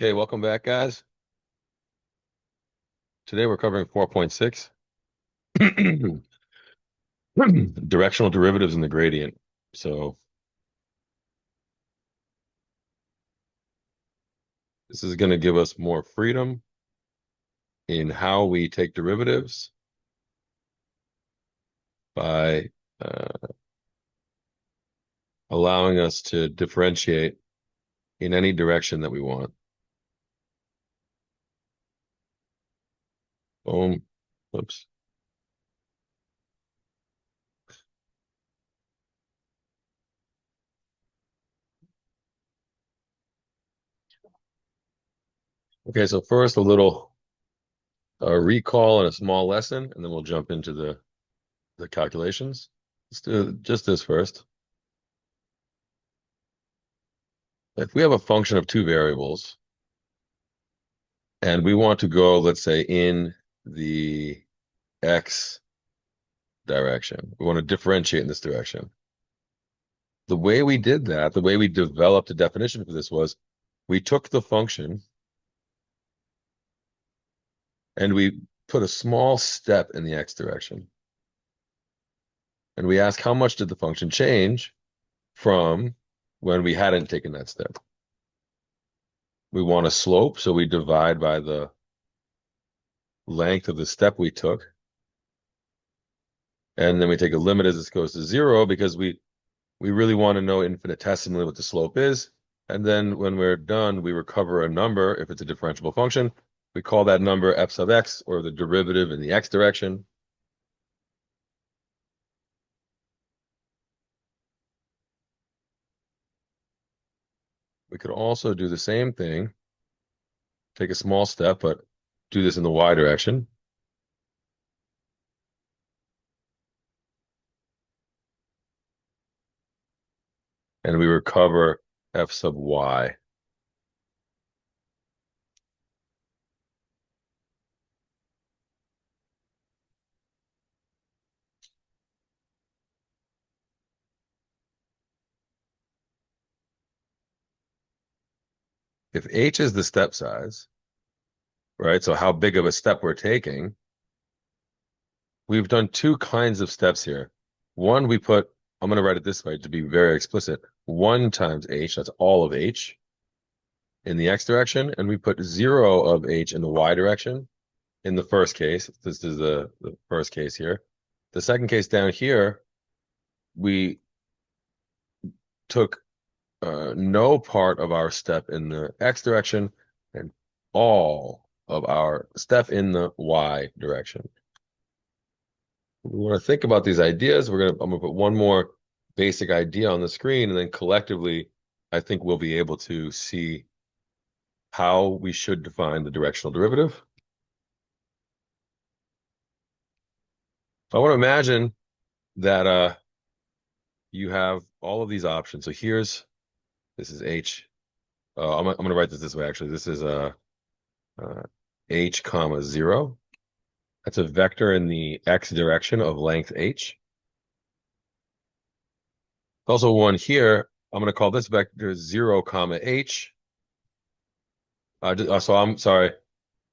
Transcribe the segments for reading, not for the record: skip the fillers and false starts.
Okay, welcome back, guys. Today we're covering 4.6, directional derivatives in the gradient. So this is going to give us more freedom in how we take derivatives by allowing us to differentiate in any direction that we want. Boom. Whoops. Okay, so first a little recall and a small lesson, and then we'll jump into the calculations. Let's do just this first. If we have a function of two variables, and we want to go, let's say, in the X direction. We want to differentiate in this direction. The way we did that, the way we developed a definition for this was we took the function and we put a small step in the X direction. And we asked how much did the function change from when we hadn't taken that step. We want a slope, so we divide by the length of the step we took. And then we take a limit as this goes to 0 because we really want to know infinitesimally what the slope is. And then when we're done, we recover a number. If it's a differentiable function, we call that number f sub x, or the derivative in the x direction. We could also do the same thing, take a small step, but do this in the y direction. And we recover f sub y. If h is the step size, right, so how big of a step we're taking, we've done two kinds of steps here. One, I'm going to write it this way to be very explicit, 1 times h, that's all of h, in the x direction, and we put 0 of h in the y direction in the first case. This is the first case here. The second case down here, we took no part of our step in the x direction and all of our step in the y direction. We want to think about these ideas. I'm gonna put one more basic idea on the screen, and then collectively, I think we'll be able to see how we should define the directional derivative. I want to imagine that you have all of these options. So this is h. I'm going to write this way, actually. This is h comma 0. That's a vector in the x direction of length h. Also one here, I'm going to call this vector 0 comma h. So I'm sorry.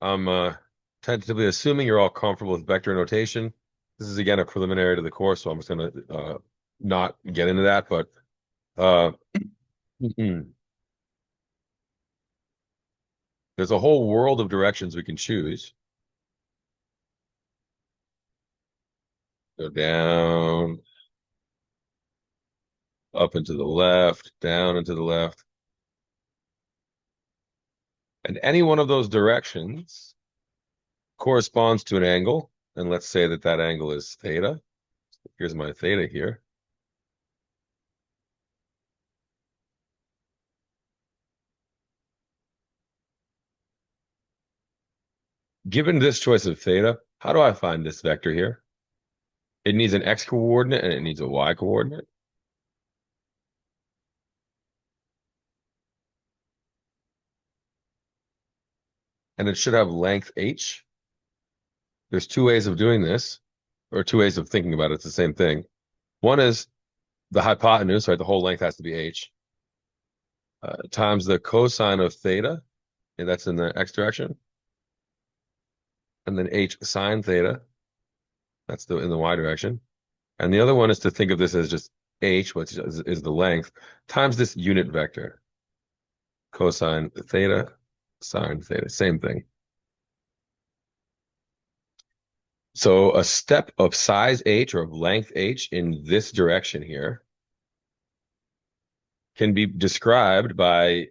I'm tentatively assuming you're all comfortable with vector notation. This is, again, a preliminary to the course, so I'm just going to not get into that. But there's a whole world of directions we can choose. Go down, up and to the left, down and to the left. And any one of those directions corresponds to an angle. And let's say that that angle is theta. Here's my theta here. Given this choice of theta, how do I find this vector here? It needs an x coordinate and it needs a y coordinate. And it should have length h. There's two ways of doing this, or two ways of thinking about it. It's the same thing. One is the hypotenuse, right? The whole length has to be h, times the cosine of theta and that's in the x direction. And then h sine theta, that's in the y direction. And the other one is to think of this as just h, which is the length, times this unit vector, cosine theta, sine theta, same thing. So a step of size h or of length h in this direction here can be described by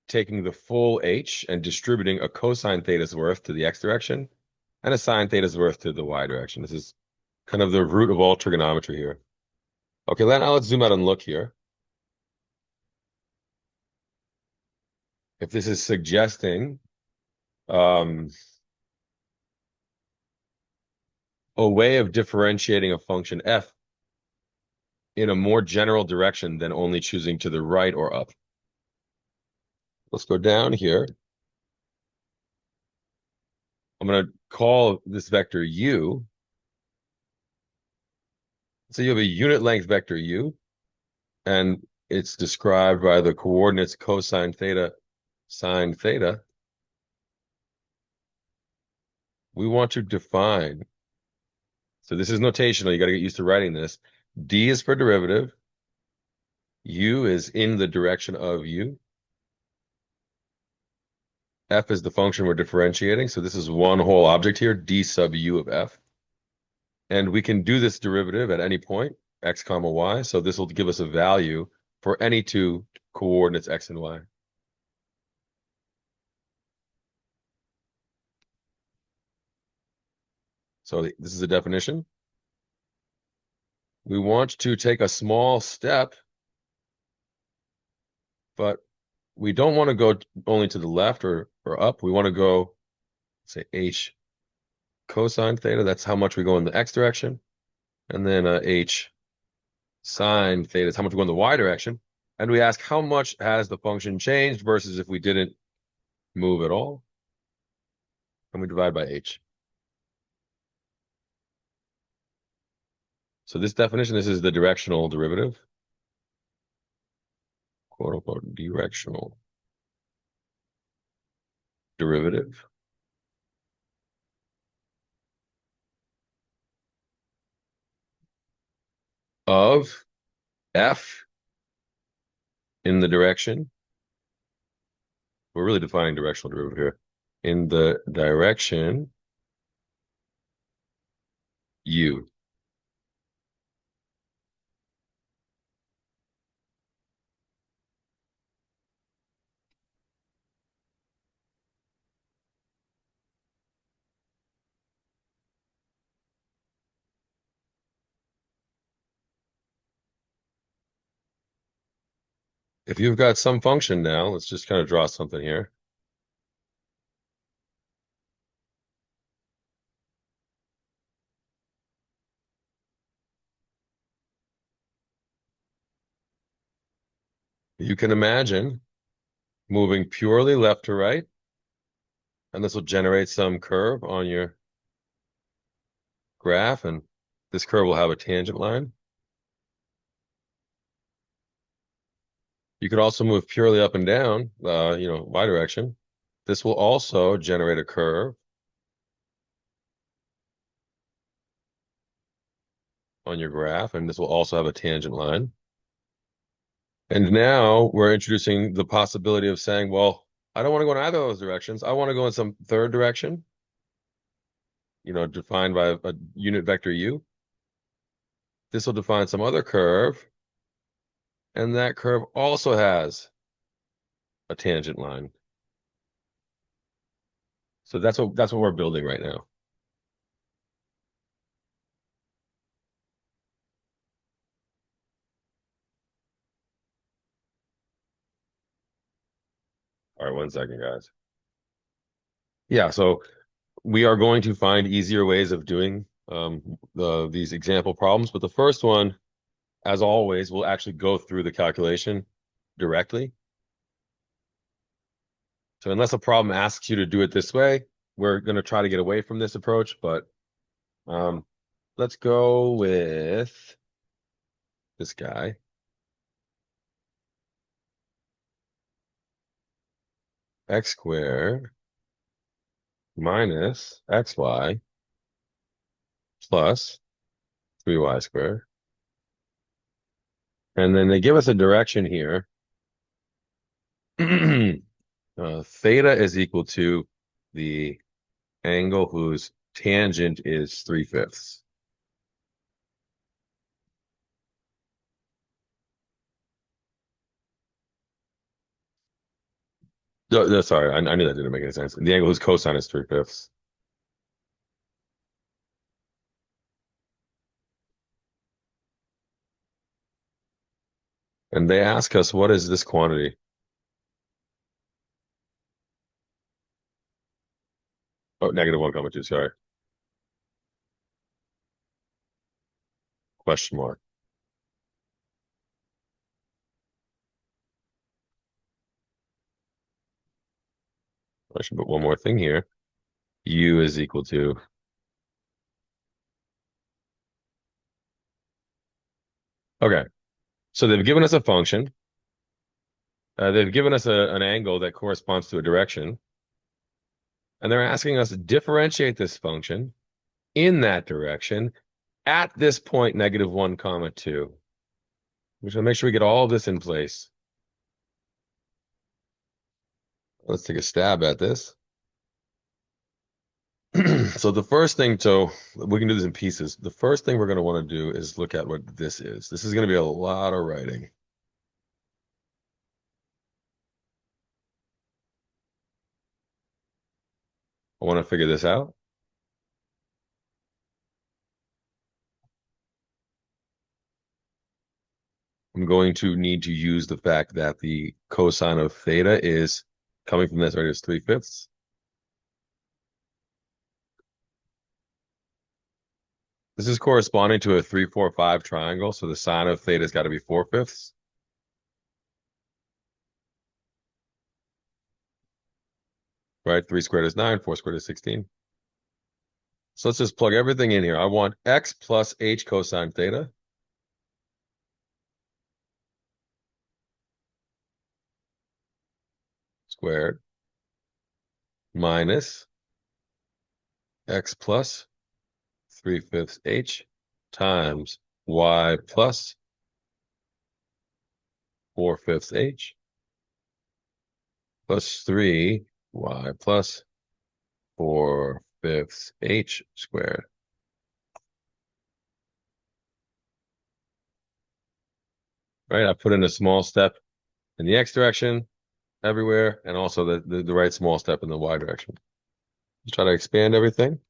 taking the full h and distributing a cosine theta's worth to the x direction and a sine theta's worth to the y direction. This is kind of the root of all trigonometry here. Okay, now let's zoom out and look here. If this is suggesting a way of differentiating a function f in a more general direction than only choosing to the right or up. Let's go down here. I'm going to call this vector u. So you have a unit length vector u, and it's described by the coordinates cosine theta, sine theta. We want to define, so this is notational, you got to get used to writing this. D is for derivative. U is in the direction of u. F is the function we're differentiating. So this is one whole object here, d sub u of f. And we can do this derivative at any point, x comma y. So this will give us a value for any two coordinates x and y. So this is a definition. We want to take a small step, but we don't want to go only to the left or up. We want to go, say, h cosine theta. That's how much we go in the x direction. And then h sine theta is how much we go in the y direction. And we ask how much has the function changed versus if we didn't move at all. And we divide by h. So this definition, this is the directional derivative. Quote unquote directional derivative of f in the direction. We're really defining directional derivative here. In the direction u. If you've got some function now, let's just kind of draw something here. You can imagine moving purely left to right, and this will generate some curve on your graph, and this curve will have a tangent line. You could also move purely up and down, y direction. This will also generate a curve on your graph, and this will also have a tangent line. And now we're introducing the possibility of saying, well, I don't want to go in either of those directions. I want to go in some third direction, defined by a unit vector u. This will define some other curve, and that curve also has a tangent line. So that's what we're building right now. All right, 1 second, guys. Yeah, so we are going to find easier ways of doing these example problems, but the first one, as always, we'll actually go through the calculation directly. So unless a problem asks you to do it this way, we're going to try to get away from this approach, but let's go with this guy. x squared minus xy plus 3y squared. And then they give us a direction here. Theta is equal to the angle whose tangent is 3/5. No, sorry, I knew that didn't make any sense. The angle whose cosine is 3/5. And they ask us, what is this quantity? Oh, -1,2, sorry. Question mark. I should put one more thing here. U is equal to, okay, so they've given us a function. They've given us an angle that corresponds to a direction. And they're asking us to differentiate this function in that direction at this point, -1, 2. We should make sure we get all of this in place. Let's take a stab at this. So the first thing, so we can do this in pieces. The first thing we're going to want to do is look at what this is. This is going to be a lot of writing. I want to figure this out. I'm going to need to use the fact that the cosine of theta is coming from this right is 3/5. This is corresponding to a 3, 4, 5 triangle, so the sine of theta's got to be 4/5. Right? 3 squared is 9, 4 squared is 16. So let's just plug everything in here. I want x plus h cosine theta squared minus x plus 3/5 h times y plus 4/5 h plus 3 y plus 4/5 h squared. Right? I put in a small step in the x direction everywhere, and also the right small step in the y direction. Let's try to expand everything.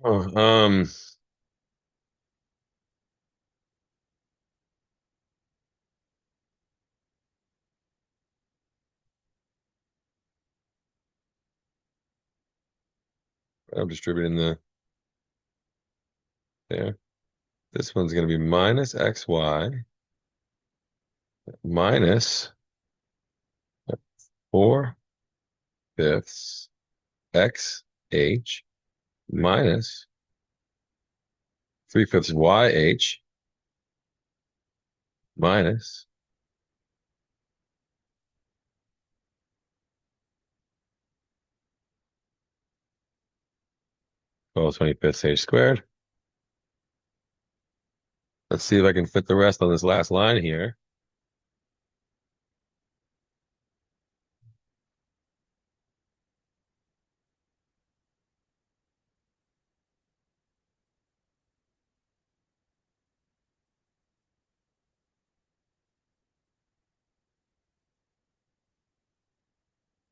Oh, I'm distributing there. This one's going to be minus xy minus 4/5 xh minus 3/5 yh minus 12/25 h squared. Let's see if I can fit the rest on this last line here.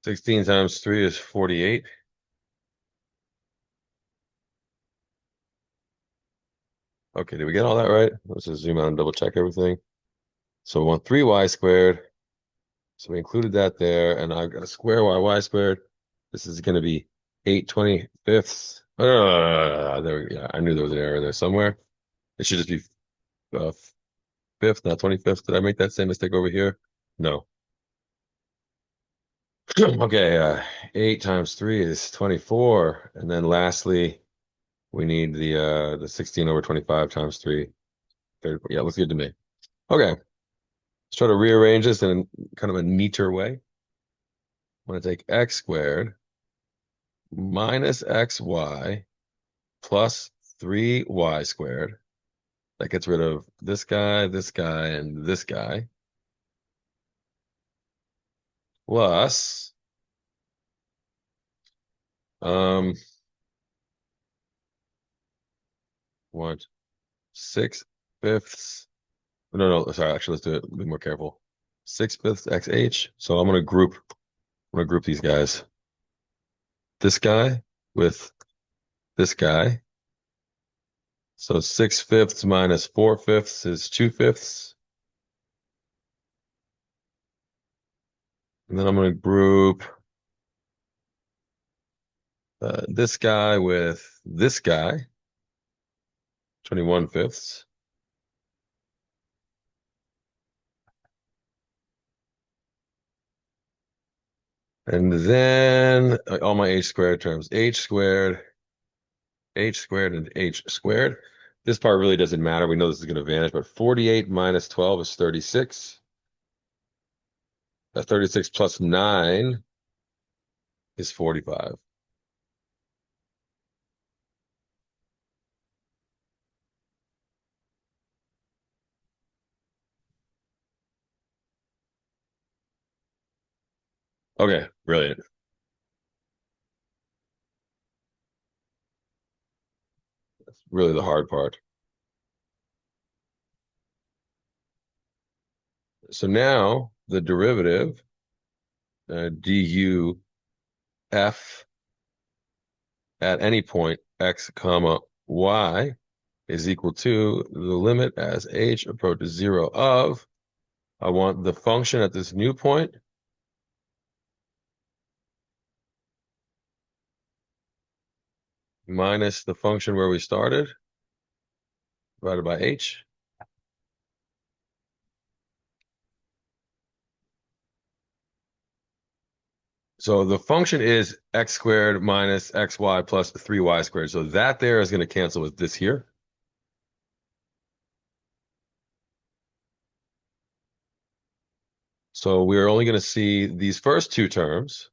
— 16 times 3 is 48. Okay, did we get all that right? Let's just zoom out and double check everything. So we want 3y squared. So we included that there, and I've got a square y squared. This is going to be 8/25. Yeah, I knew there was an error there somewhere. It should just be fifth, not 25th. Did I make that same mistake over here? No. Okay, 8 times 3 is 24. And then lastly, We need the 16 over 25 times 3. Yeah, looks good to me. Okay, let's try to rearrange this in kind of a neater way. I'm going to take x squared minus xy plus 3y squared. That gets rid of this guy, and this guy. Plus, um, what? 6/5. No, sorry, actually, let's do it. Be more careful. 6/5 xh. So I'm gonna group these guys. This guy with this guy. So 6/5 minus 4/5 is 2/5. And then I'm going to group this guy with this guy, 21/5. And then all my h squared terms, h squared, and h squared. This part really doesn't matter. We know this is going to vanish, but 48 minus 12 is 36. 36 plus 9 is 45. Okay, brilliant. That's really the hard part. So now the derivative, du f at any point x comma y is equal to the limit as h approaches 0 of, I want the function at this new point minus the function where we started divided by h. So the function is x squared minus xy plus 3y squared. So that there is going to cancel with this here. So we're only going to see these first two terms.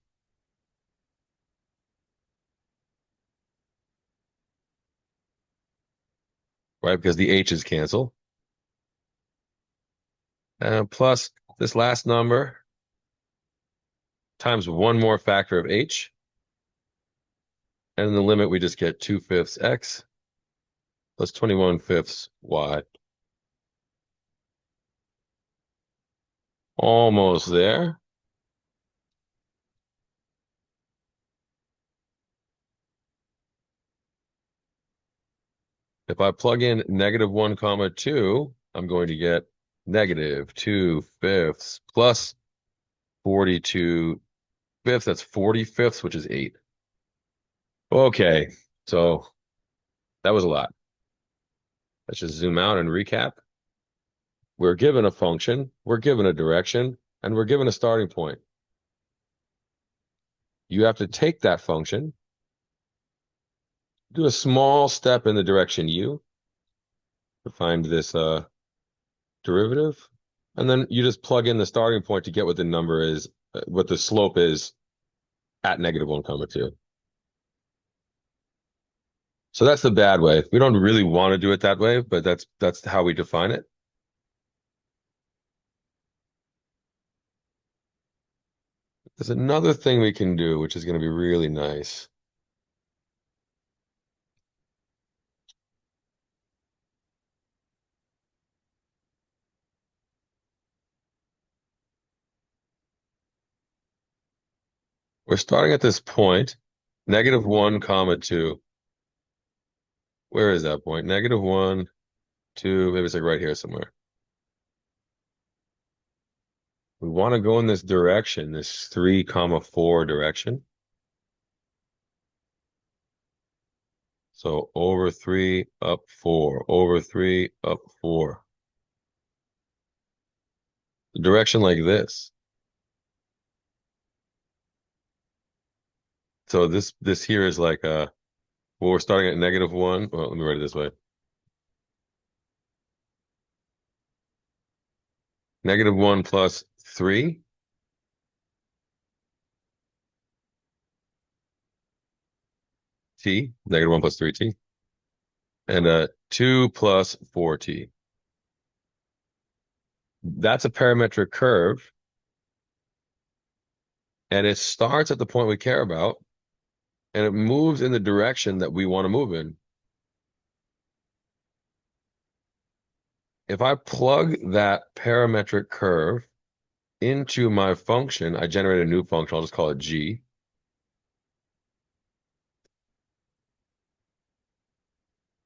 Right, because the h's cancel. And plus this last number times one more factor of h. And in the limit, we just get 2/5 x plus 21/5 y. Almost there. If I plug in -1 comma 2, I'm going to get -2/5 plus 42/5. That's 40/5, which is 8. Okay, so that was a lot. Let's just zoom out and recap. We're given a function, we're given a direction, and we're given a starting point. You have to take that function, do a small step in the direction u to find this derivative, and then you just plug in the starting point to get what the number is, what the slope is at -1 comma 2. So that's the bad way. We don't really want to do it that way, but that's how we define it. There's another thing we can do, which is going to be really nice. We're starting at this point, -1 comma 2. Where is that point? -1, 2, maybe it's like right here somewhere. We want to go in this direction, this 3 comma 4 direction. So over 3, up 4, over 3, up 4. The direction like this. So this here is like a Well, we're starting at -1. Well, let me write it this way. -1 plus 3 t, -1 plus 3t, and 2 plus 4t. That's a parametric curve, and it starts at the point we care about, and it moves in the direction that we want to move in. If I plug that parametric curve into my function, I generate a new function. I'll just call it g.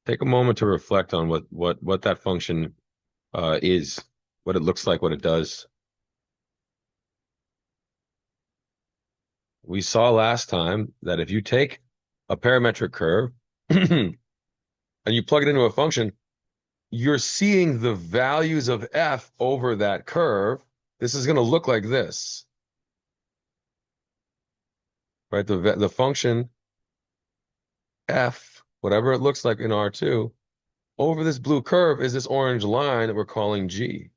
Take a moment to reflect on what that function is, what it looks like, what it does. We saw last time that if you take a parametric curve and you plug it into a function, you're seeing the values of f over that curve. This is going to look like this, right? The function f, whatever it looks like in R2, over this blue curve is this orange line that we're calling g.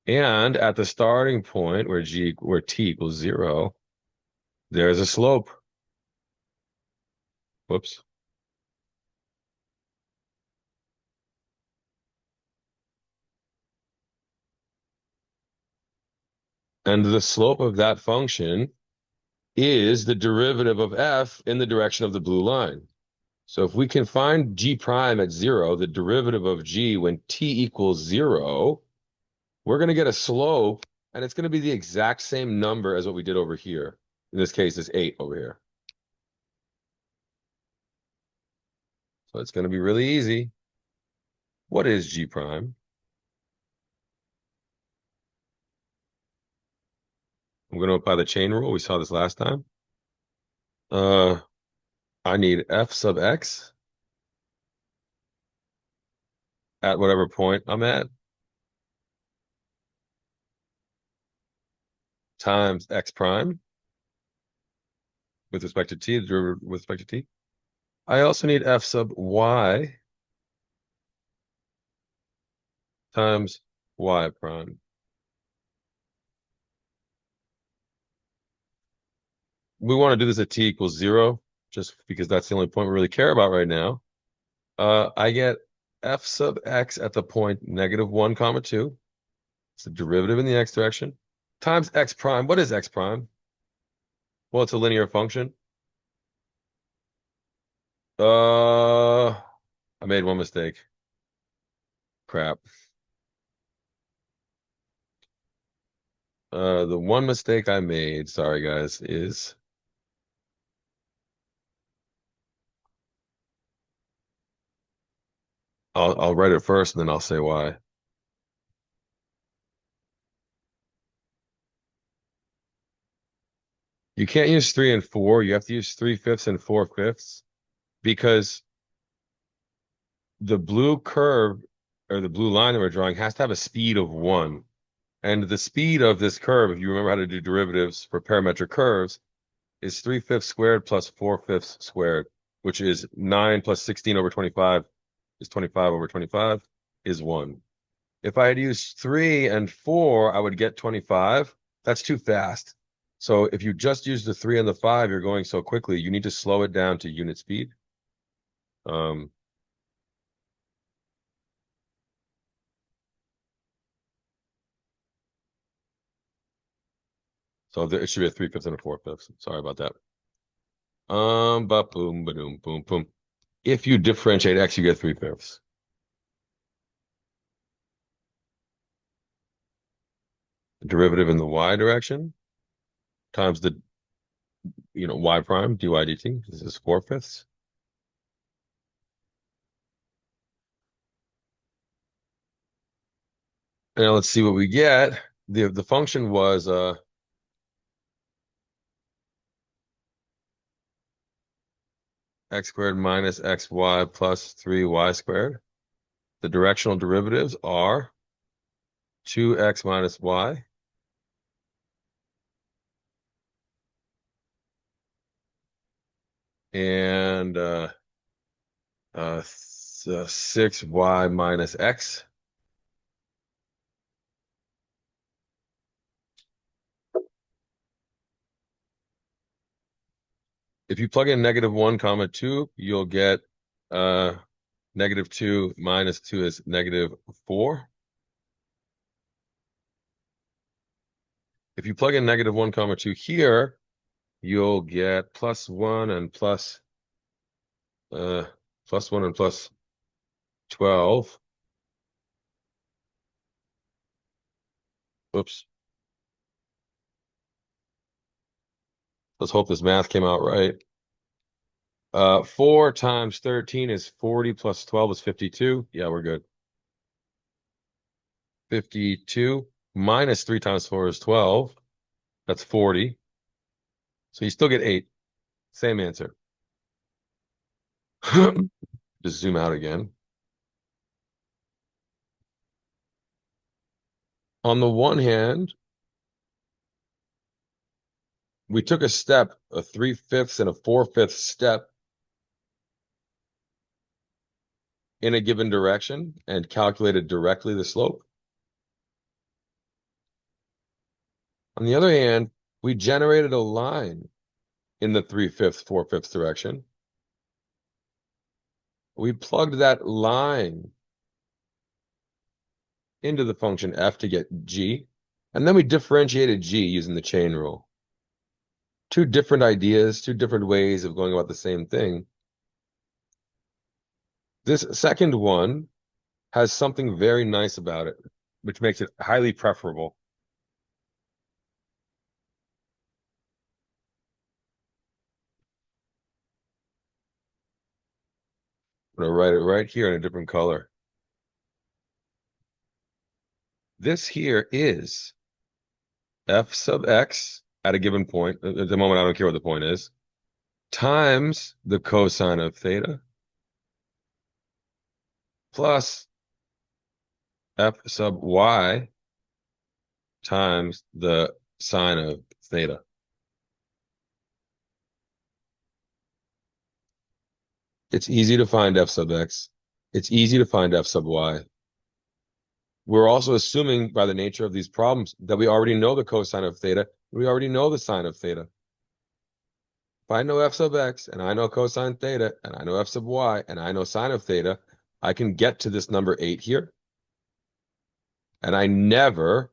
And at the starting point where t equals 0, there's a slope. Whoops. And the slope of that function is the derivative of f in the direction of the blue line. So if we can find g prime at 0, the derivative of g when t equals 0, we're going to get a slope, and it's going to be the exact same number as what we did over here. In this case, it's 8 over here. So it's going to be really easy. What is g prime? I'm going to apply the chain rule. We saw this last time. I need f sub x at whatever point I'm at times x prime with respect to t, the derivative with respect to t. I also need f sub y times y prime. We want to do this at t equals 0, just because that's the only point we really care about right now. I get f sub x at the point -1 comma 2. It's the derivative in the x direction times x prime. What is x prime? Well, it's a linear function. I made one mistake. Crap. The one mistake I made, sorry guys, is I'll write it first and then I'll say why. You can't use 3 and 4. You have to use 3/5 and 4/5 because the blue curve or the blue line that we're drawing has to have a speed of 1. And the speed of this curve, if you remember how to do derivatives for parametric curves, is 3/5 squared plus 4/5 squared, which is 9 plus 16 over 25 is 25 over 25 is 1. If I had used 3 and 4, I would get 25. That's too fast. So if you just use the 3 and the 5, you're going so quickly, you need to slow it down to unit speed. Um, so it should be a 3/5 and a 4/5. Sorry about that. But boom, ba-doom, boom, boom. If you differentiate x, you get 3/5. The derivative in the y direction times the y prime dy dt. This is 4/5. Now let's see what we get. The function was x squared minus xy plus 3y squared. The directional derivatives are 2x minus y. and 6y minus x. If you plug in -1 comma 2, you'll get -2 minus 2 is -4. If you plug in -1 comma 2 here, you'll get +1 and +1 and +12. Oops. Let's hope this math came out right. 4 times 13 is 40 plus 12 is 52. Yeah, we're good. 52 minus 3 times 4 is 12. That's 40. So you still get 8. Same answer. Just zoom out again. On the one hand, we took a step, a 3/5 and a 4/5 step in a given direction and calculated directly the slope. On the other hand, we generated a line in the 3/5, 4/5 direction. We plugged that line into the function f to get g, and then we differentiated g using the chain rule. Two different ideas, two different ways of going about the same thing. This second one has something very nice about it, which makes it highly preferable. I'm going to write it right here in a different color. This here is f sub x at a given point, at the moment I don't care what the point is, times the cosine of theta plus f sub y times the sine of theta. It's easy to find f sub x. It's easy to find f sub y. We're also assuming by the nature of these problems that we already know the cosine of theta. We already know the sine of theta. If I know f sub x and I know cosine theta and I know f sub y and I know sine of theta, I can get to this number 8 here. And I never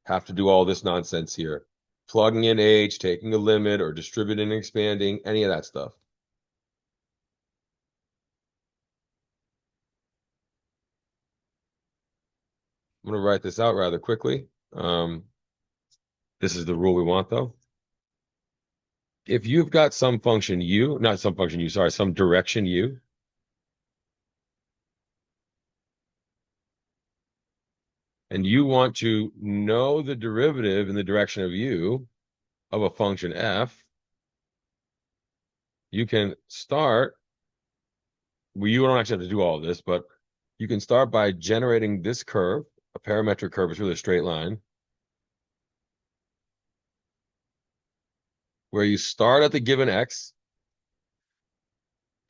have to do all this nonsense here. Plugging in h, taking a limit, or distributing and expanding, any of that stuff. I'm going to write this out rather quickly. This is the rule we want, though. If you've got some function u, not some function u, sorry, some direction u, and you want to know the derivative in the direction of u of a function f, you can start, well, you don't actually have to do all of this, but you can start by generating this curve. A parametric curve is really a straight line, where you start at the given x,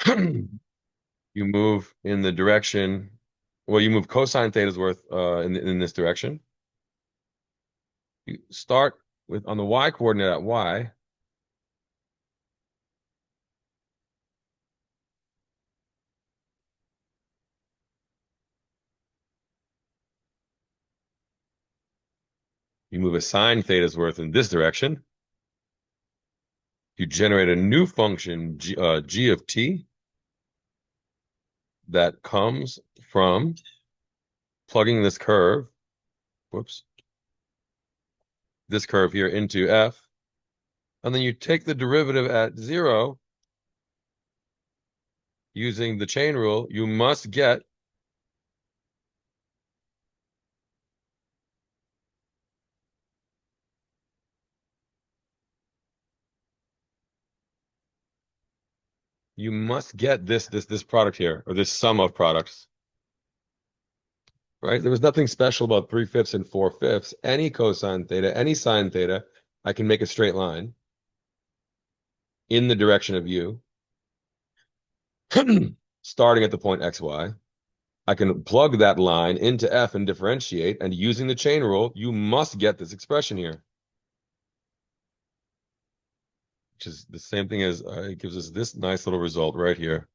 you move in the direction, well, you move cosine theta's worth in this direction. You start with on the y coordinate at y. You move a sine theta's worth in this direction. You generate a new function, g of t, that comes from plugging this curve, whoops, this curve here into f, and then you take the derivative at 0 using the chain rule. You must get this product here, or this sum of products, right? There was nothing special about 3/5 and 4/5. Any cosine theta, any sine theta, I can make a straight line. in the direction of u, starting at the point xy. I can plug that line into f and differentiate, and using the chain rule, you must get this expression here, which is the same thing as it gives us this nice little result right here.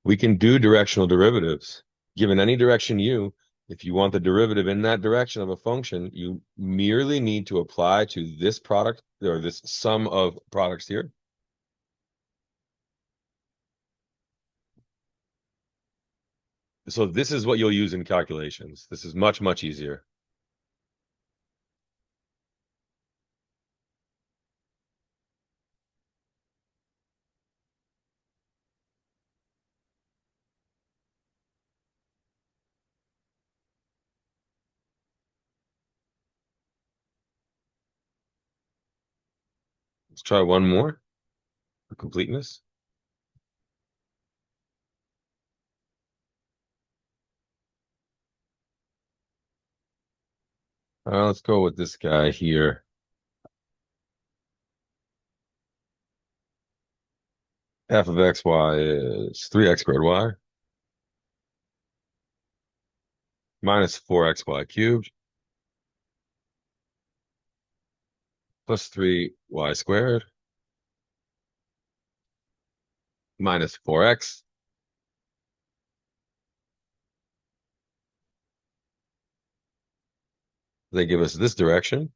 We can do directional derivatives. Given any direction u, if you want the derivative in that direction of a function, you merely need to apply to this product or this sum of products here. So this is what you'll use in calculations. This is much, much easier. Let's try one more for completeness. Let's go with this guy here. F of xy is 3x squared y minus 4xy cubed plus 3y squared minus 4x. They give us this direction.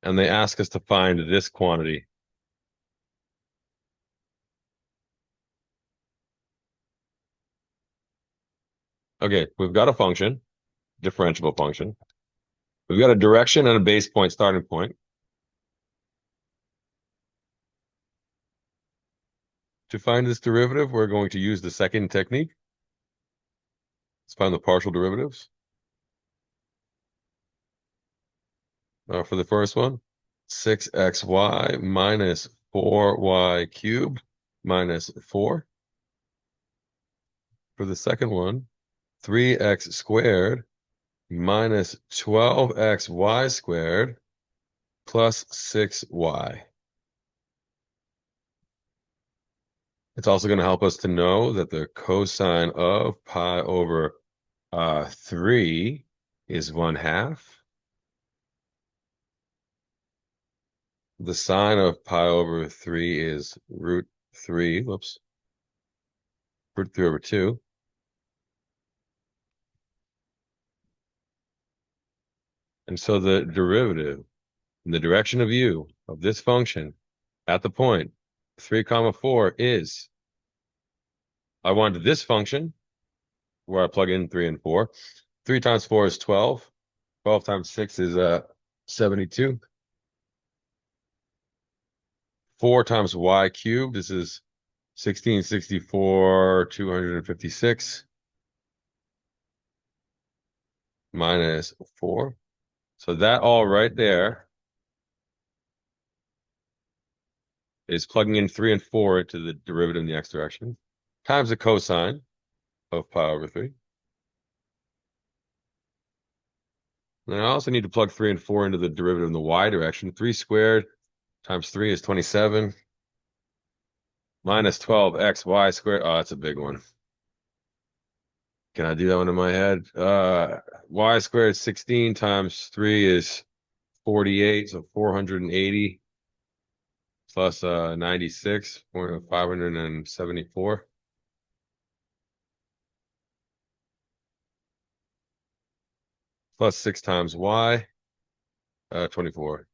And they ask us to find this quantity. Okay, we've got a function, differentiable function. We've got a direction and a base point starting point. To find this derivative, we're going to use the second technique. Let's find the partial derivatives. For the first one, 6xy minus 4y cubed minus 4. For the second one, 3x squared minus 12xy squared plus 6y. It's also going to help us to know that the cosine of pi over 3 is 1/2. The sine of pi over 3 is root 3, whoops, root 3 over 2. And so the derivative in the direction of u of this function at the point 3 comma 4 is, I want this function where I plug in 3 and 4. 3 times 4 is 12. 12 times 6 is 72. 4 times y cubed, this is 1664, 256 minus 4. So that all right there is plugging in 3 and 4 into the derivative in the x direction times the cosine of pi over 3. And I also need to plug 3 and 4 into the derivative in the y direction. 3 squared times 3 is 27 minus 12xy squared. Oh, that's a big one. Can I do that one in my head? Y squared is 16 times 3 is 48, so 480 plus 96, 574. Plus 6 times y, 24.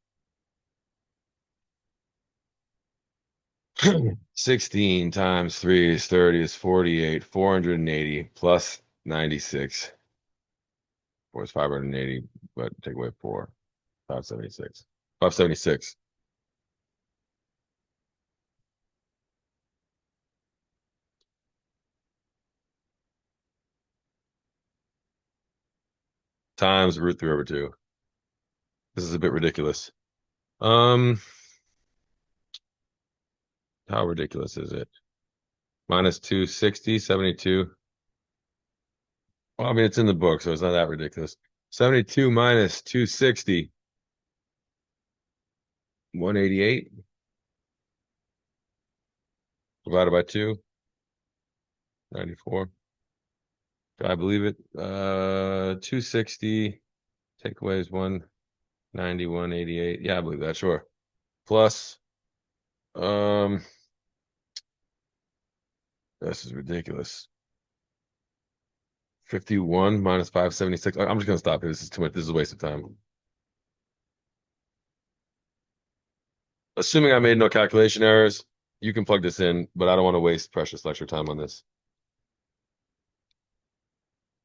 16 times 3 is 30 is 48, 480 plus 96. 4 is 580, but take away 4, 576. 576. Times root 3 over 2. This is a bit ridiculous. Um, how ridiculous is it? Minus 260, 72. Well, I mean, it's in the book, so it's not that ridiculous. 72 minus 260, 188 divided by 2, 94. Do I believe it? 260 take away is 190, 188. Yeah, I believe that, sure. Plus, um, this is ridiculous. 51 minus 576. I'm just gonna stop here. This is too much. This is a waste of time. Assuming I made no calculation errors, you can plug this in, but I don't want to waste precious lecture time on this.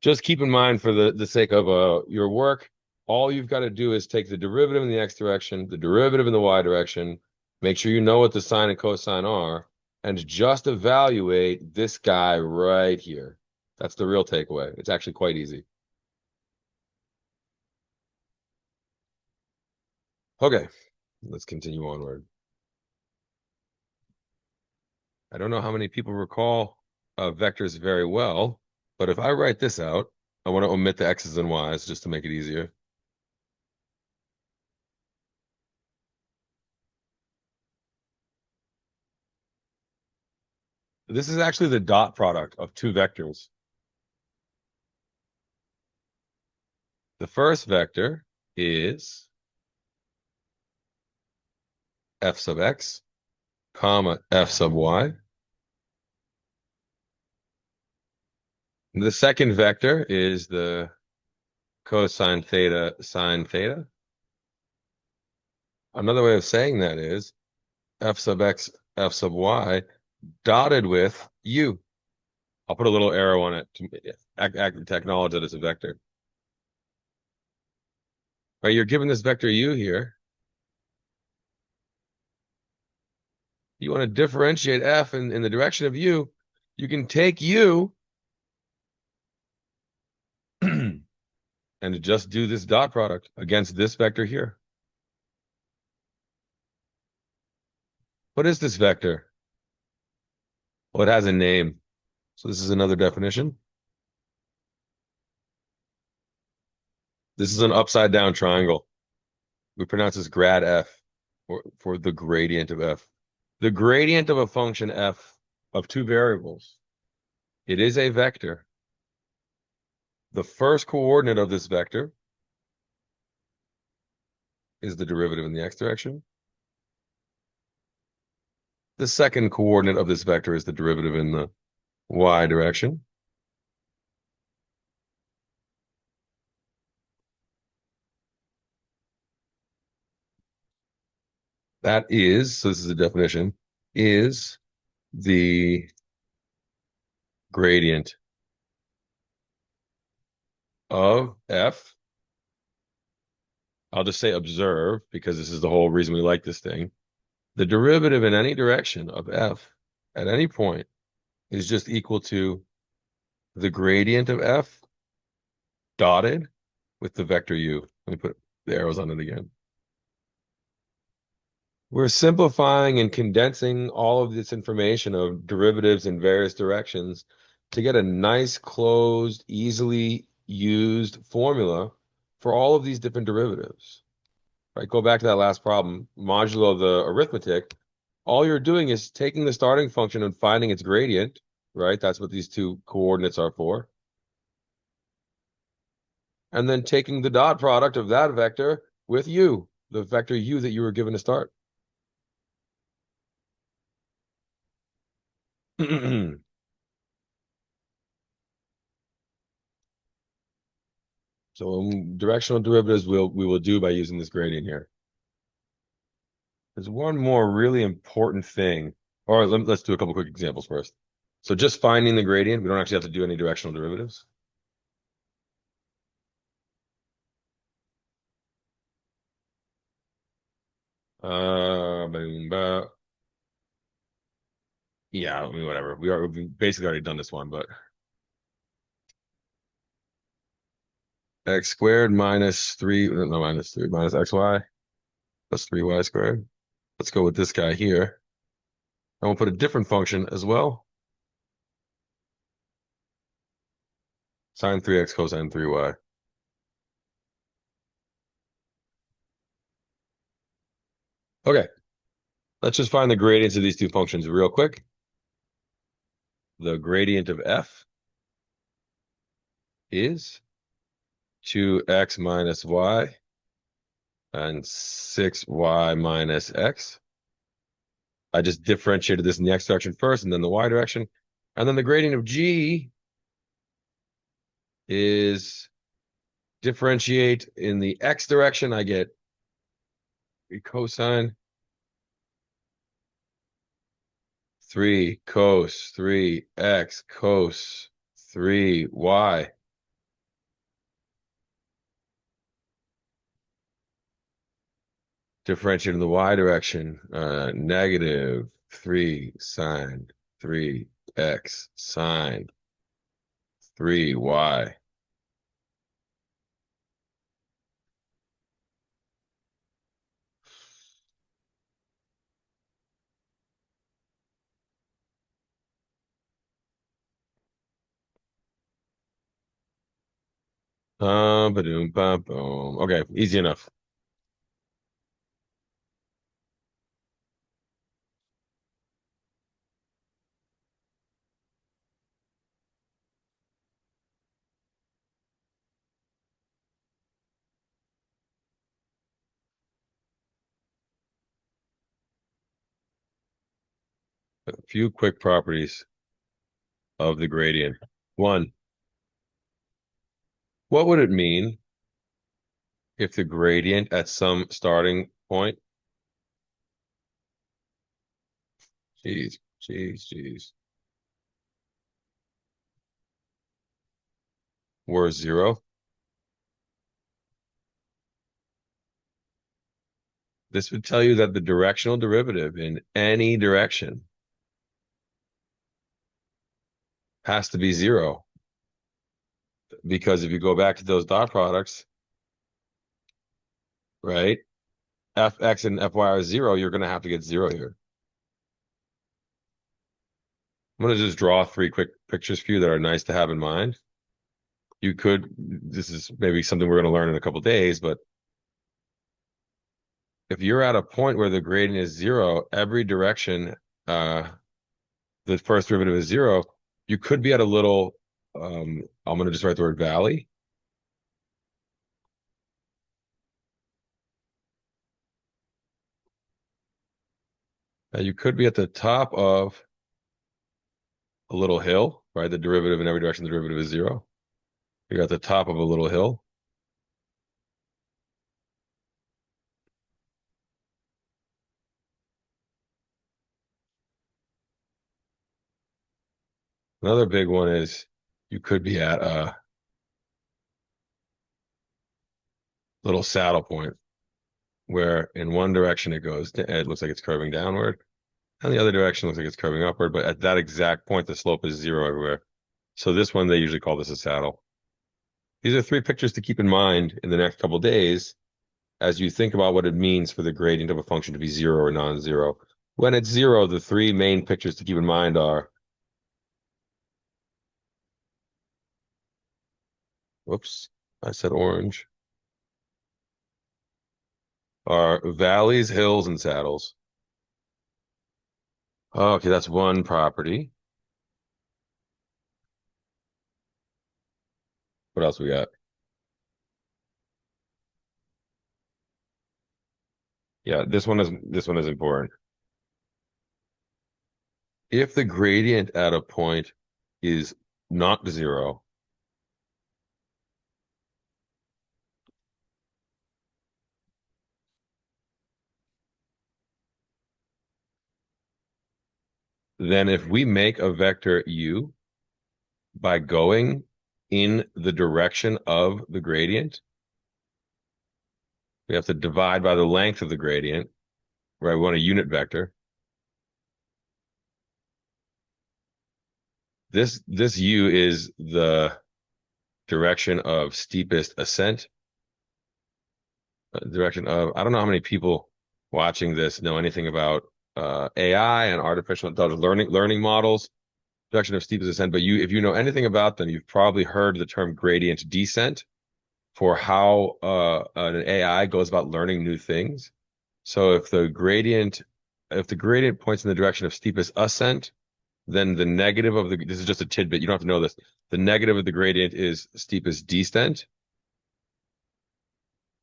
Just keep in mind for the sake of your work, all you've got to do is take the derivative in the x direction, the derivative in the y direction, make sure you know what the sine and cosine are, and just evaluate this guy right here. That's the real takeaway. It's actually quite easy. Okay, let's continue onward. I don't know how many people recall vectors very well, but if I write this out, I want to omit the x's and y's just to make it easier. This is actually the dot product of two vectors. The first vector is f sub x, comma, f sub y. The second vector is the cosine theta, sine theta. Another way of saying that is f sub x, f sub y, dotted with u. I'll put a little arrow on it to acknowledge that it's a vector. Right, you're given this vector u here. You want to differentiate f in the direction of u. You can take u and just do this dot product against this vector here. What is this vector? Well, it has a name. So this is another definition. This is an upside down triangle. We pronounce this grad f for the gradient of f. The gradient of a function f of two variables. It is a vector. The first coordinate of this vector is the derivative in the x direction. The second coordinate of this vector is the derivative in the y direction. That is, so this is a definition, is the gradient of f. I'll just say observe because this is the whole reason we like this thing. The derivative in any direction of f at any point is just equal to the gradient of f dotted with the vector u. Let me put the arrows on it again. We're simplifying and condensing all of this information of derivatives in various directions to get a nice, closed, easily used formula for all of these different derivatives. Right? Go back to that last problem, modulo the arithmetic. All you're doing is taking the starting function and finding its gradient, right? That's what these two coordinates are for. And then taking the dot product of that vector with u, the vector u that you were given to start. So directional derivatives we will do by using this gradient here. There's one more really important thing. All right, let's do a couple quick examples first. So just finding the gradient, we don't actually have to do any directional derivatives. Yeah, I mean, whatever. We've basically already done this one, but x squared minus 3, no, minus 3, minus xy plus 3y squared. Let's go with this guy here. And we'll put a different function as well. Sine 3x cosine 3y. Okay, let's just find the gradients of these two functions real quick. The gradient of f is 2x minus y and 6y minus x. I just differentiated this in the x direction first and then the y direction. And then the gradient of g is differentiate in the x direction. I get a cosine 3 cos 3x cos 3y. Differentiate in the y direction, negative 3 sine 3x sine 3y. Ba-doom, ba-boom. Okay, easy enough. A few quick properties of the gradient. One, what would it mean if the gradient at some starting point, geez, were 0? This would tell you that the directional derivative in any direction has to be 0. Because if you go back to those dot products, right, fx and fy are 0, you're going to have to get 0 here. I'm going to just draw 3 quick pictures for you that are nice to have in mind. You could, this is maybe something we're going to learn in a couple days, but if you're at a point where the gradient is 0, every direction, the first derivative is 0, you could be at a little, I'm going to just write the word valley. You could be at the top of a little hill, right? The derivative in every direction, the derivative is 0. You're at the top of a little hill. Another big one is you could be at a little saddle point where in one direction it goes, it looks like it's curving downward, and the other direction looks like it's curving upward, but at that exact point, the slope is 0 everywhere. So this one, they usually call this a saddle. These are 3 pictures to keep in mind in the next couple days as you think about what it means for the gradient of a function to be 0 or non-zero. When it's 0, the 3 main pictures to keep in mind are, whoops, I said orange, are valleys, hills, and saddles. Okay, that's one property. What else we got? Yeah, this one is important. If the gradient at a point is not 0, then if we make a vector u by going in the direction of the gradient, we have to divide by the length of the gradient, right? We want a unit vector. This u is the direction of steepest ascent. Direction of, I don't know how many people watching this know anything about AI and artificial intelligence learning models, direction of steepest ascent, but if you know anything about them, you've probably heard the term gradient descent for how an AI goes about learning new things. So if the gradient points in the direction of steepest ascent, then the negative of this is just a tidbit, you don't have to know this. The negative of the gradient is steepest descent.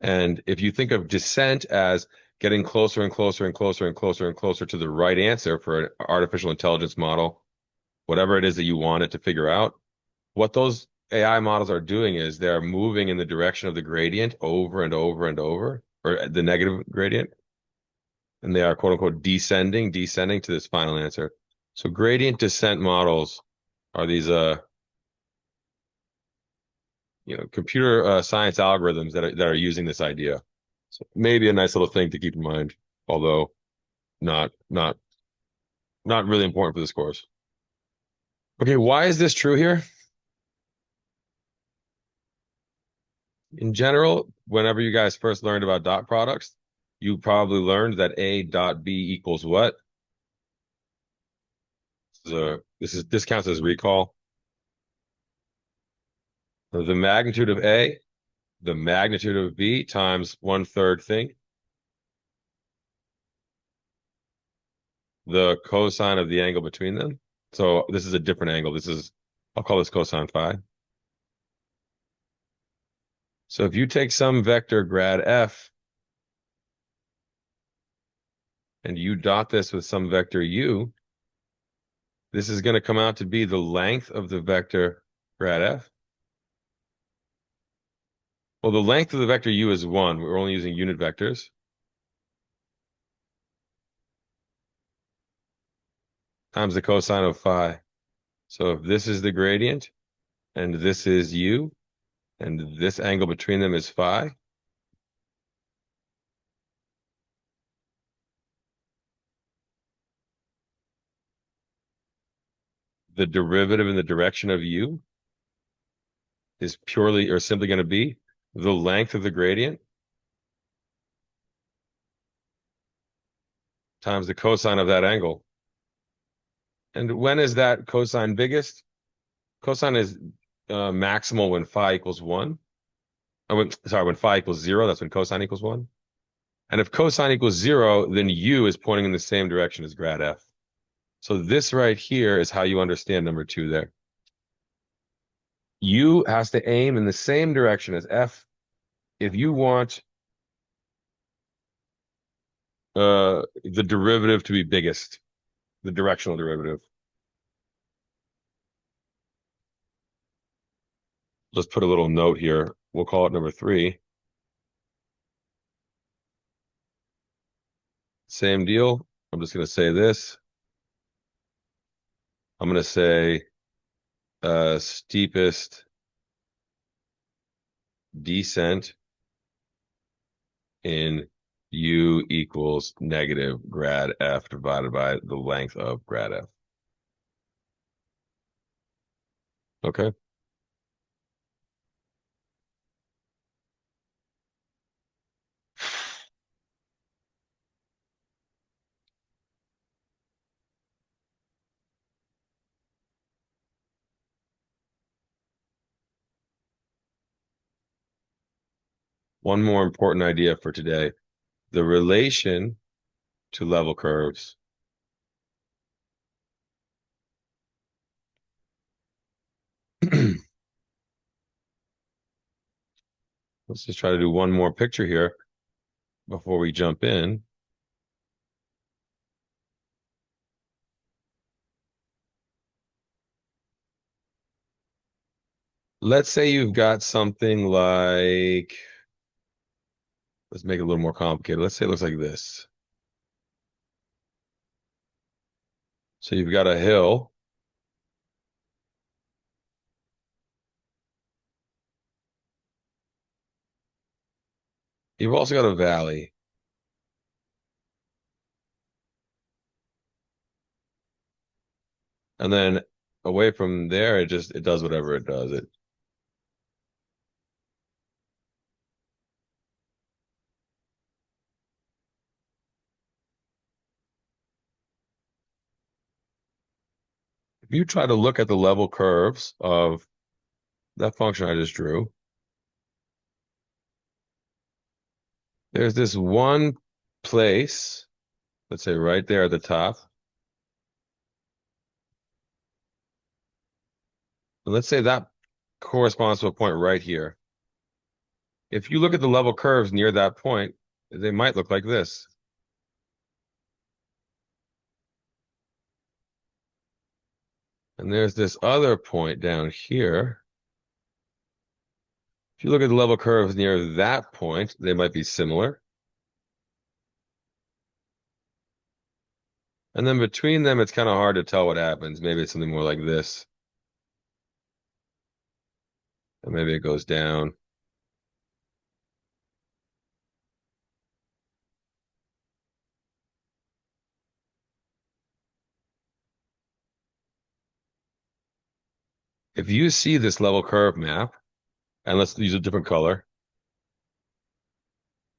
And if you think of descent as getting closer and closer and closer and closer and closer to the right answer for an artificial intelligence model, whatever it is that you want it to figure out, what those AI models are doing is they're moving in the direction of the gradient over and over and over, or the negative gradient, and they are quote unquote descending to this final answer. So gradient descent models are these computer science algorithms that are using this idea. So maybe a nice little thing to keep in mind, although not not not really important for this course. Okay, why is this true here? In general, whenever you guys first learned about dot products, you probably learned that A dot B equals what? This counts as recall. The magnitude of A, the magnitude of B times 1/3 thing, the cosine of the angle between them. So this is a different angle. I'll call this cosine phi. So if you take some vector grad f and you dot this with some vector u, this is going to come out to be the length of the vector grad f. Well, the length of the vector u is 1. We're only using unit vectors. Times the cosine of phi. So if this is the gradient, and this is u, and this angle between them is phi, the derivative in the direction of u is purely or simply going to be the length of the gradient times the cosine of that angle. And when is that cosine biggest? Cosine is maximal when phi equals 1. When phi equals 0, that's when cosine equals 1. And if cosine equals 0, then u is pointing in the same direction as grad f. So this right here is how you understand number 2 there. U has to aim in the same direction as f if you want the derivative to be biggest, the directional derivative. Let's put a little note here. We'll call it number 3. Same deal. I'm just going to say this. I'm going to say steepest descent in u equals negative grad f divided by the length of grad f. Okay. One more important idea for today. The relation to level curves. Let's just try to do one more picture here before we jump in. Let's say you've got something like, let's make it a little more complicated. Let's say it looks like this. So you've got a hill. You've also got a valley. And then away from there, it does whatever it does. you try to look at the level curves of that function I just drew, there's this one place, let's say right there at the top. And let's say that corresponds to a point right here. If you look at the level curves near that point, they might look like this. And there's this other point down here. If you look at the level curves near that point, they might be similar. And then between them, it's kind of hard to tell what happens. Maybe it's something more like this. And maybe it goes down. If you see this level curve map, and let's use a different color,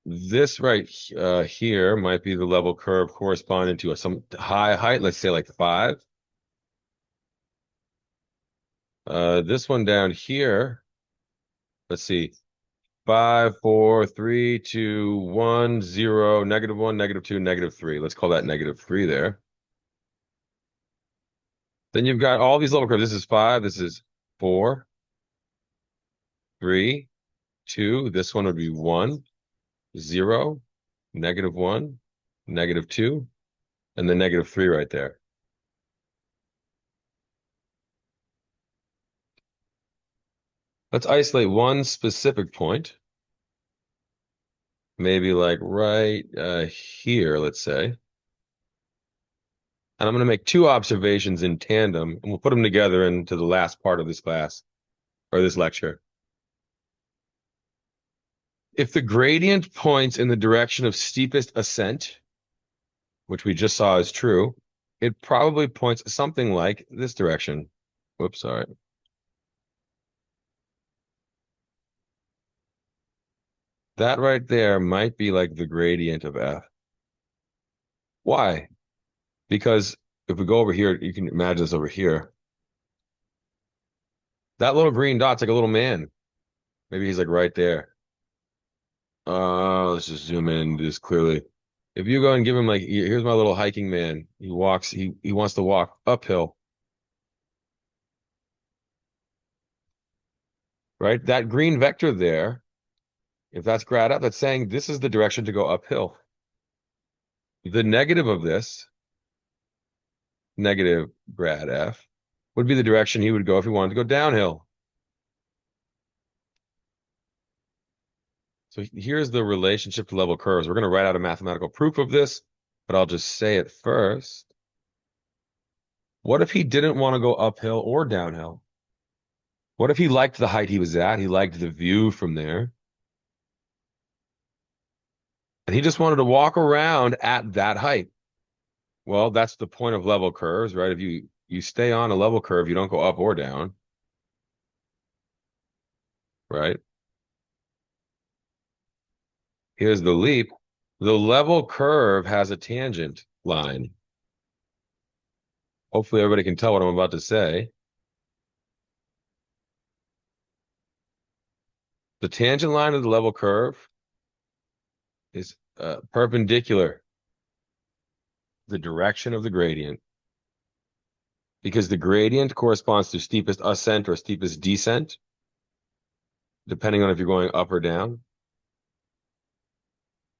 this right here might be the level curve corresponding to some high height, let's say like 5. This one down here, let's see, 5, 4, 3, 2, 1, 0, -1, -2, -3. Let's call that -3 there. Then you've got all these level curves. This is 5, this is 4, 3, 2. This one would be 1, 0, -1, -2, and then -3 right there. Let's isolate one specific point. Maybe like right here, let's say. And I'm going to make 2 observations in tandem, and we'll put them together into the last part of this class, or this lecture. If the gradient points in the direction of steepest ascent, which we just saw is true, it probably points something like this direction. Whoops, sorry. That right there might be like the gradient of f. Why? Because if we go over here, you can imagine this over here. That little green dot's like a little man. Maybe he's like right there. Let's just zoom in and do this clearly. If you go and give him like, here's my little hiking man. He walks, he wants to walk uphill, right? That green vector there, if that's grad up, that's saying this is the direction to go uphill. The negative of this, negative grad f, would be the direction he would go if he wanted to go downhill. So here's the relationship to level curves. We're going to write out a mathematical proof of this, but I'll just say it first. What if he didn't want to go uphill or downhill? What if he liked the height he was at? He liked the view from there. And he just wanted to walk around at that height. Well, that's the point of level curves, right? If you stay on a level curve, you don't go up or down, right? Here's the leap. The level curve has a tangent line. Hopefully everybody can tell what I'm about to say. The tangent line of the level curve is perpendicular the direction of the gradient, because the gradient corresponds to steepest ascent or steepest descent, depending on if you're going up or down.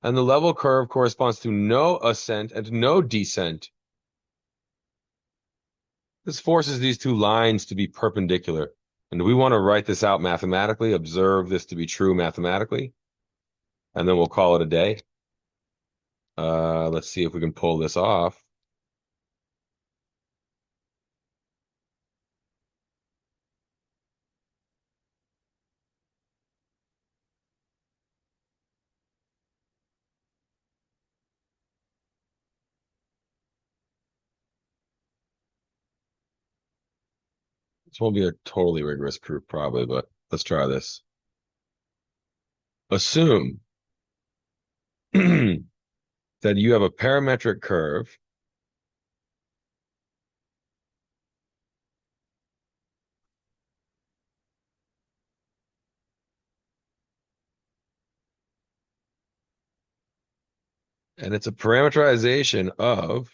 And the level curve corresponds to no ascent and no descent. This forces these 2 lines to be perpendicular. And we want to write this out mathematically, observe this to be true mathematically, and then we'll call it a day. Let's see if we can pull this off. This won't be a totally rigorous proof probably, but let's try this. Assume that you have a parametric curve And it's a parameterization of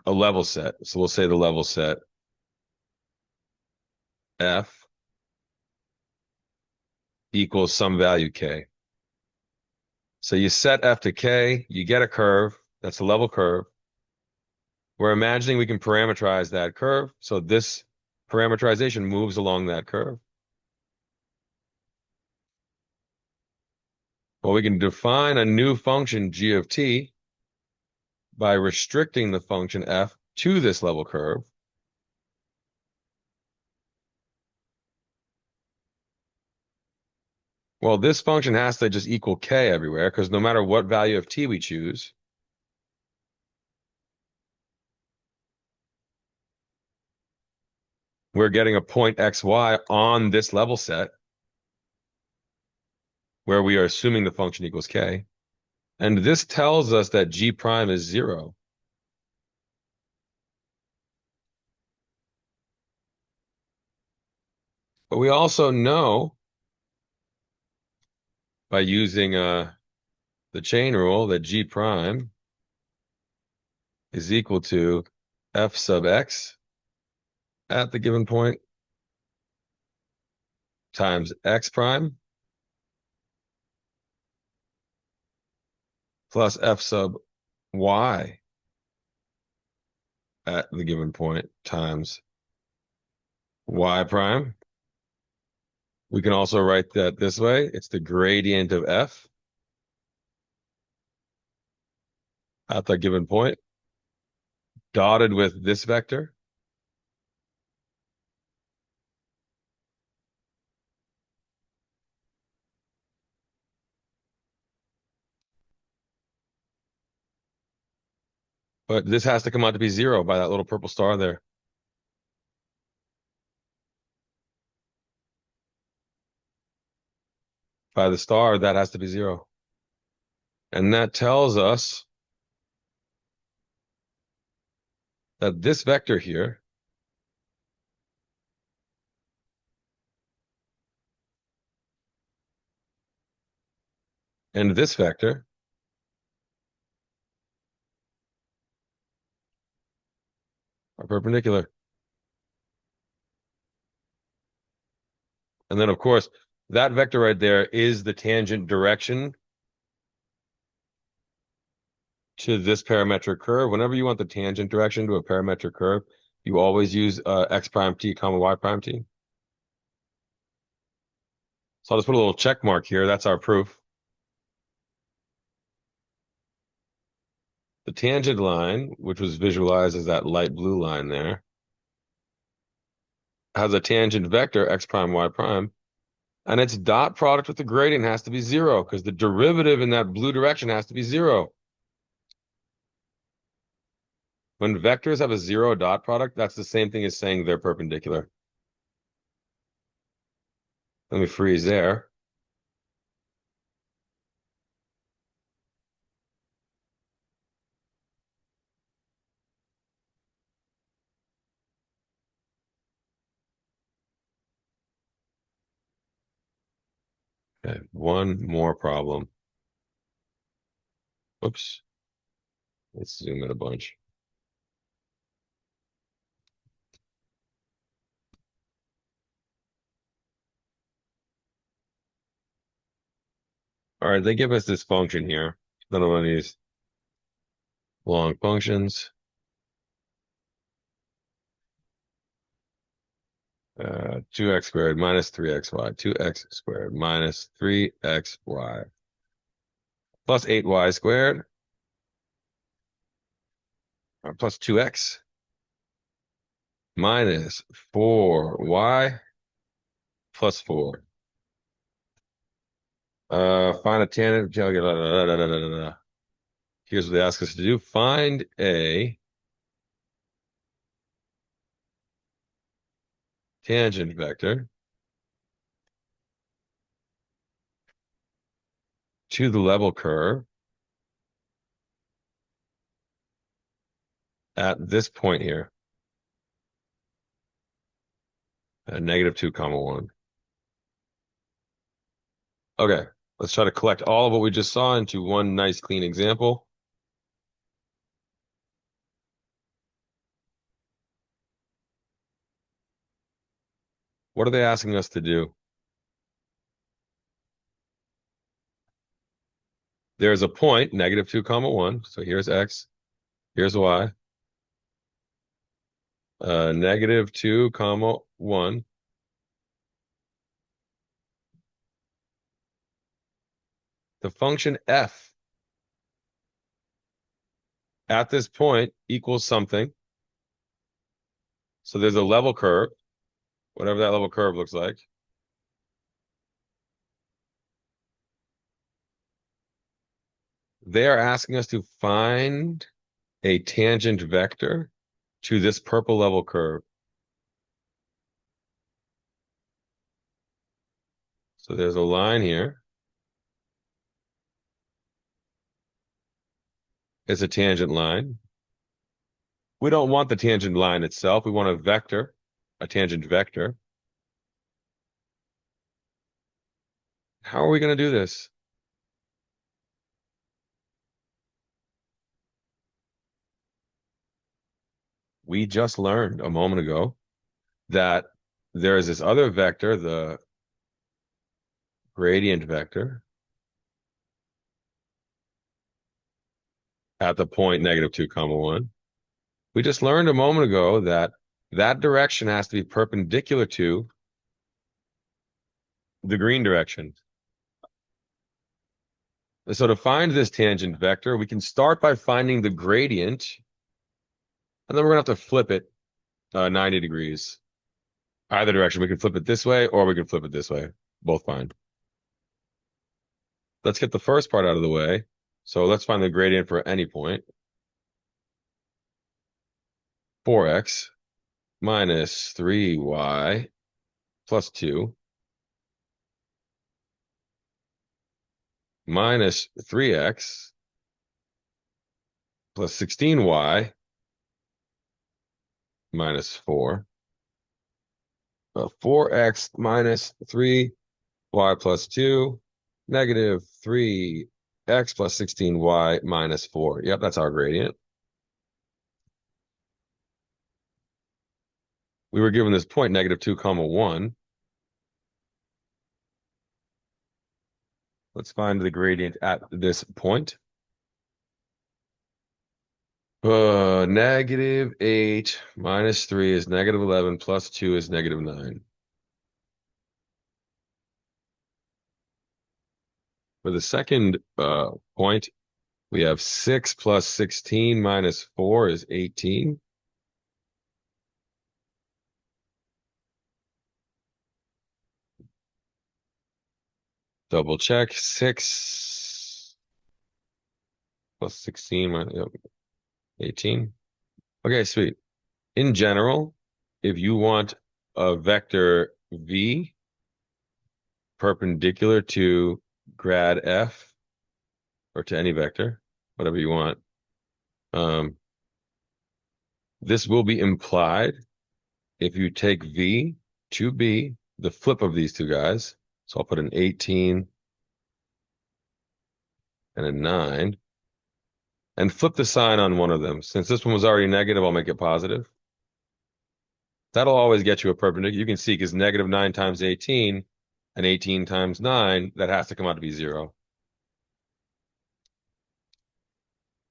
a level set. So we'll say the level set f equals some value k. So you set f to k, you get a curve. That's a level curve. We're imagining we can parameterize that curve. So this parameterization moves along that curve. Well, we can define a new function g of t by restricting the function f to this level curve. Well, this function has to just equal k everywhere because no matter what value of t we choose, we're getting a point xy on this level set where we are assuming the function equals k. And this tells us that g prime is 0. But we also know by using the chain rule that g prime is equal to f sub x at the given point times x prime plus f sub y at the given point times y prime. We can also write that this way. It's the gradient of f at the given point dotted with this vector. But this has to come out to be 0 by that little purple star there. By the star, that has to be 0. And that tells us that this vector here and this vector are perpendicular. And then, of course, that vector right there is the tangent direction to this parametric curve. Whenever you want the tangent direction to a parametric curve, you always use x prime t comma y prime t. So I'll just put a little check mark here. That's our proof. The tangent line, which was visualized as that light blue line there, has a tangent vector x prime y prime, and its dot product with the gradient has to be 0 because the derivative in that blue direction has to be 0. When vectors have a 0 dot product, that's the same thing as saying they're perpendicular. Let me freeze there. Okay, one more problem. Oops. Let's zoom in a bunch. All right, they give us this function here. Another one of these long functions. 2x squared minus 3xy, 2x squared minus 3xy plus 8y squared plus 2x minus 4y plus 4. Find a tangent. Here's what they ask us to do. Find a tangent vector to the level curve at this point here at -2 comma 1. Okay, Let's try to collect all of what we just saw into one nice clean example. What are they asking us to do? There's a point, negative 2 comma 1. So here's x, here's y. Negative 2 comma 1. The function f at this point equals something. So there's a level curve, whatever that level curve looks like. They are asking us to find a tangent vector to this purple level curve. So there's a line here. It's a tangent line. We don't want the tangent line itself. We want a vector, a tangent vector. How are we going to do this? We just learned a moment ago that there is this other vector, the gradient vector, at the point negative 2 comma 1. We just learned a moment ago that that direction has to be perpendicular to the green direction. So to find this tangent vector, we can start by finding the gradient, and then we're going to have to flip it 90 degrees. Either direction. We can flip it this way, or we can flip it this way. Both fine. Let's get the first part out of the way. So let's find the gradient for any point. 4x minus 3y plus 2 minus 3x plus 16y minus 4. 4x minus 3y plus 2, negative 3x plus 16y minus 4. Yep, that's our gradient. We were given this point, negative 2 comma 1. Let's find the gradient at this point. Negative 8 minus 3 is negative 11 plus 2 is negative 9. For the second point, we have 6 plus 16 minus 4 is 18. Double check. 6 plus 16 minus 18. Okay, sweet. In general, if you want a vector v perpendicular to grad f, or to any vector, whatever you want, this will be implied if you take v to be the flip of these two guys. So I'll put an 18 and a 9 and flip the sign on one of them. Since this one was already negative, I'll make it positive. That'll always get you a perpendicular. You can see because negative 9 times 18 and 18 times 9, that has to come out to be 0.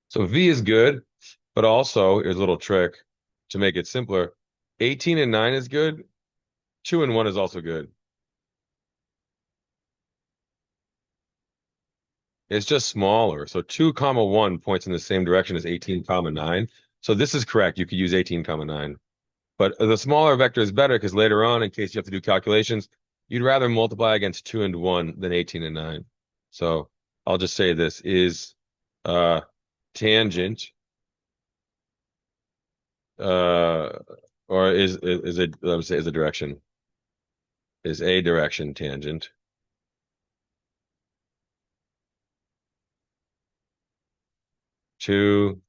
So V is good, but also, here's a little trick to make it simpler. 18 and 9 is good. 2 and 1 is also good. It's just smaller. So 2 comma 1 points in the same direction as 18 comma 9. So this is correct. You could use 18 comma 9. But the smaller vector is better because later on, in case you have to do calculations, you'd rather multiply against 2 and 1 than 18 and 9. So I'll just say this is tangent or is it, let me say, is a direction. Is a direction tangent to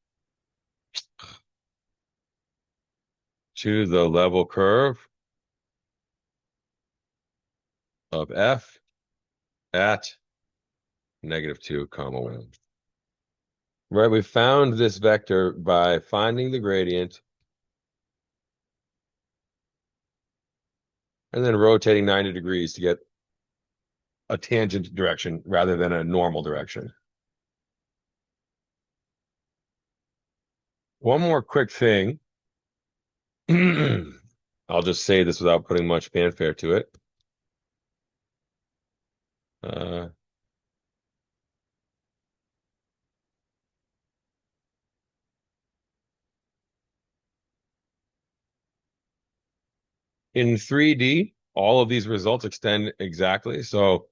the level curve of f at -2, comma 1. Right, we found this vector by finding the gradient and then rotating 90 degrees to get a tangent direction rather than a normal direction. One more quick thing. I'll just say this without putting much fanfare to it. Uh, in 3D, all of these results extend exactly. So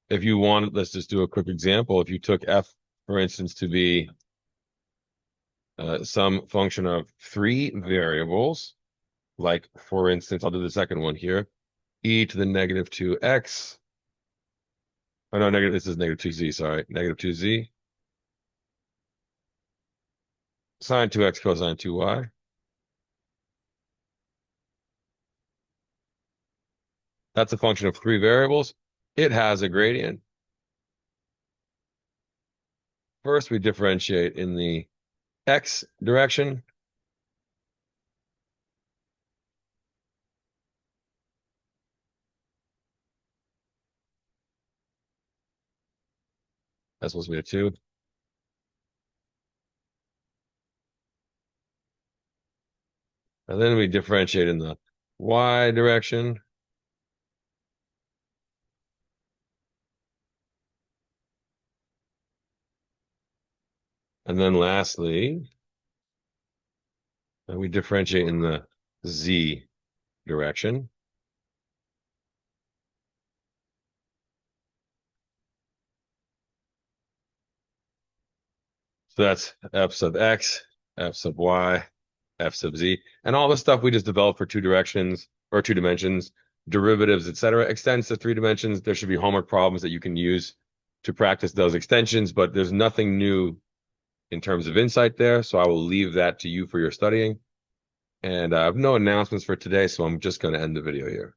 if you want, let's just do a quick example. If you took f, for instance, to be some function of 3 variables, like, for instance, I'll do the second one here, e to the -2x. Oh, no, this is -2z, sorry. -2z. Sine 2x cosine 2y. That's a function of 3 variables. It has a gradient. First, we differentiate in the x direction. That's supposed to be a 2. And then we differentiate in the y direction. And then lastly, we differentiate in the z direction. So that's f sub x, f sub y, f sub z. And all the stuff we just developed for 2 directions or 2 dimensions, derivatives, etc., extends to 3 dimensions. There should be homework problems that you can use to practice those extensions, but there's nothing new in terms of insight there. So I will leave that to you for your studying. And I have no announcements for today, so I'm just going to end the video here.